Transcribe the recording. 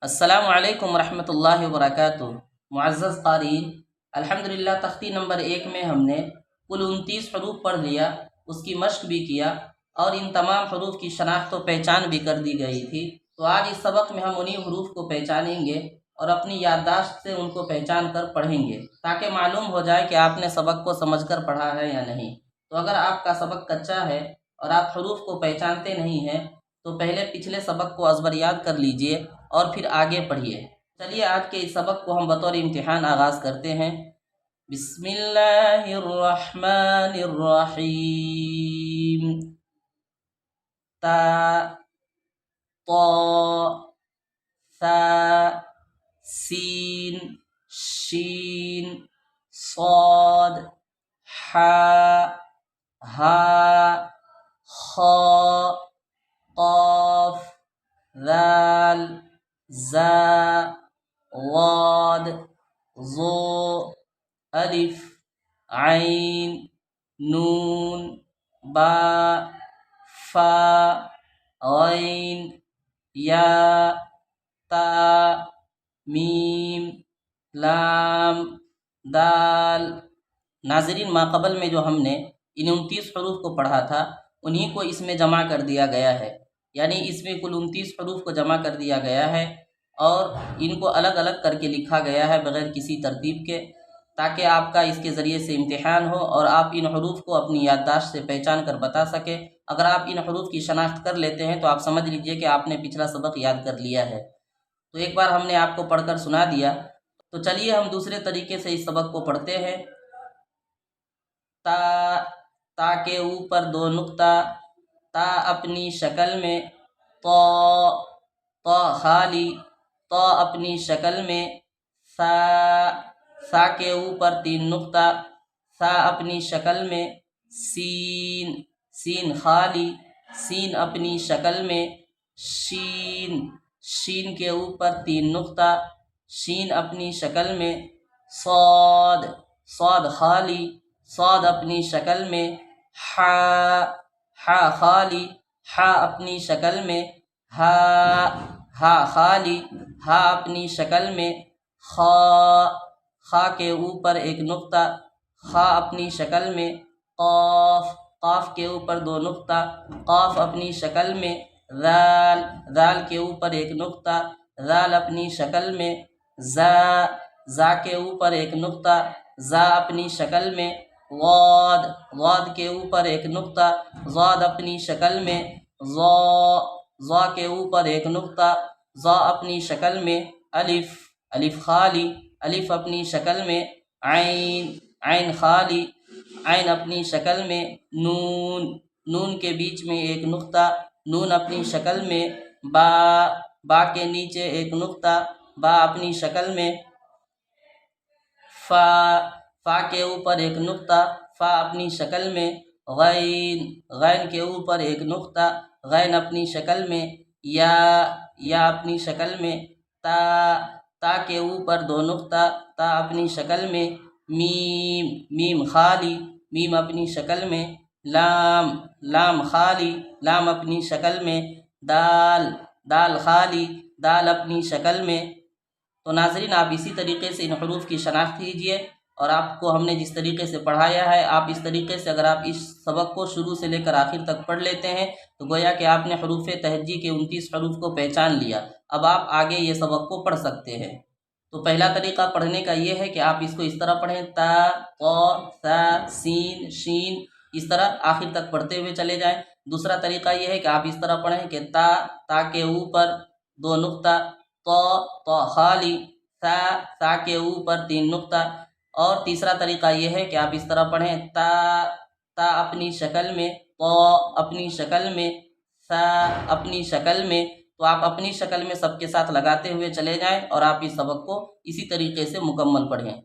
السلام علیکم ورحمۃ اللہ وبرکاتہ۔ معزز قارئین، الحمدللہ تختی نمبر 1 میں ہم نے کل 29 حروف پڑھ لیا، اس کی مشق بھی کیا اور ان تمام حروف کی شناخت و پہچان بھی کر دی گئی تھی۔ تو آج اس سبق میں ہم انہی حروف کو پہچانیں گے اور اپنی یادداشت سے ان کو پہچان کر پڑھیں گے تاکہ معلوم ہو جائے کہ آپ نے سبق کو سمجھ کر پڑھا ہے یا نہیں۔ تو اگر آپ کا سبق کچا ہے اور آپ حروف کو پہچانتے نہیں ہیں تو پہلے پچھلے سبق کو ازبر یاد کر لیجئے اور پھر آگے پڑھیے۔ چلیے آج کے اس سبق کو ہم بطور امتحان آغاز کرتے ہیں۔ بسم اللہ الرحمن الرحیم۔ تا، طا، ثا، سین، شین، صاد، حا، ہا، خا، قاف، ذال، زا، ضاد، ظو، الف، عین، نون، با، فا، غین، یا، تا، میم، لام، دال۔ ناظرین، ماقبل میں جو ہم نے ان 29 حروف کو پڑھا تھا انہی کو اس میں جمع کر دیا گیا ہے، یعنی اس میں کل 29 حروف کو جمع کر دیا گیا ہے اور ان کو الگ الگ کر کے لکھا گیا ہے بغیر کسی ترتیب کے، تاکہ آپ کا اس کے ذریعے سے امتحان ہو اور آپ ان حروف کو اپنی یادداشت سے پہچان کر بتا سکیں۔ اگر آپ ان حروف کی شناخت کر لیتے ہیں تو آپ سمجھ لیجئے کہ آپ نے پچھلا سبق یاد کر لیا ہے۔ تو ایک بار ہم نے آپ کو پڑھ کر سنا دیا، تو چلیے ہم دوسرے طریقے سے اس سبق کو پڑھتے ہیں۔ تا، تا کے اوپر 2 نقطہ، تا اپنی شکل میں، طا، طا خالی، طا اپنی شکل میں، ثا، ثا کے اوپر 3 نقطہ، ثا اپنی شکل میں، سین، سین خالی، سین اپنی شکل میں، شین، شین کے اوپر 3 نقطہ، شین اپنی شکل میں، صاد، صاد خالی، صاد اپنی شکل میں، حا، حا خالی، حا اپنی شکل میں، ہا، ہا خالی، ہا اپنی شکل میں، خا، خا کے اوپر 1 نقطہ، خا اپنی شکل میں، قاف، قاف کے اوپر 2 نقطہ، قاف اپنی شکل میں، ذال، ذال کے اوپر 1 نقطہ، ذال اپنی شکل میں، زا، زا کے اوپر 1 نقطہ، زا اپنی شکل میں، ضاد، ضاد کے اوپر 1 نقطہ، ضاد اپنی شکل میں، ضا، ضا کے اوپر 1 نقطہ، ضا اپنی شکل میں، الف، الف خالی، الف اپنی شکل میں، عین، عین خالی، عین اپنی شکل میں، نون، نون کے بیچ میں 1 نقطہ، نون اپنی شکل میں، با، با کے نیچے 1 نقطہ، با اپنی شکل میں، فا، فا کے اوپر 1 نقطہ، فا اپنی شکل میں، غین، غین کے اوپر 1 نقطہ، غین اپنی شکل میں، یا، یا اپنی شکل میں، تا، تا کے اوپر 2 نقطہ، تا اپنی شکل میں، میم، میم خالی، میم اپنی شکل میں، لام، لام خالی، لام اپنی شکل میں، دال، دال خالی، دال اپنی شکل میں۔ تو ناظرین، آپ اسی طریقے سے ان حروف کی شناخت کیجئے اور آپ کو ہم نے جس طریقے سے پڑھایا ہے آپ اس طریقے سے اگر آپ اس سبق کو شروع سے لے کر آخر تک پڑھ لیتے ہیں تو گویا کہ آپ نے حروف تہجی کے 29 حروف کو پہچان لیا۔ اب آپ آگے یہ سبق کو پڑھ سکتے ہیں۔ تو پہلا طریقہ پڑھنے کا یہ ہے کہ آپ اس کو اس طرح پڑھیں، تا، طا، ثا، سین، شین، اس طرح آخر تک پڑھتے ہوئے چلے جائیں۔ دوسرا طریقہ یہ ہے کہ آپ اس طرح پڑھیں کہ تا، تا کے اوپر 2 نقطہ، طا، طا خالی، ثا، ثا کے اوپر 3 نقطہ، اور تیسرا طریقہ یہ ہے کہ آپ اس طرح پڑھیں، تا، تا اپنی شکل میں، طا اپنی شکل میں، ثا اپنی شکل میں۔ تو آپ اپنی شکل میں سب کے ساتھ لگاتے ہوئے چلے جائیں اور آپ اس سبق کو اسی طریقے سے مکمل پڑھیں۔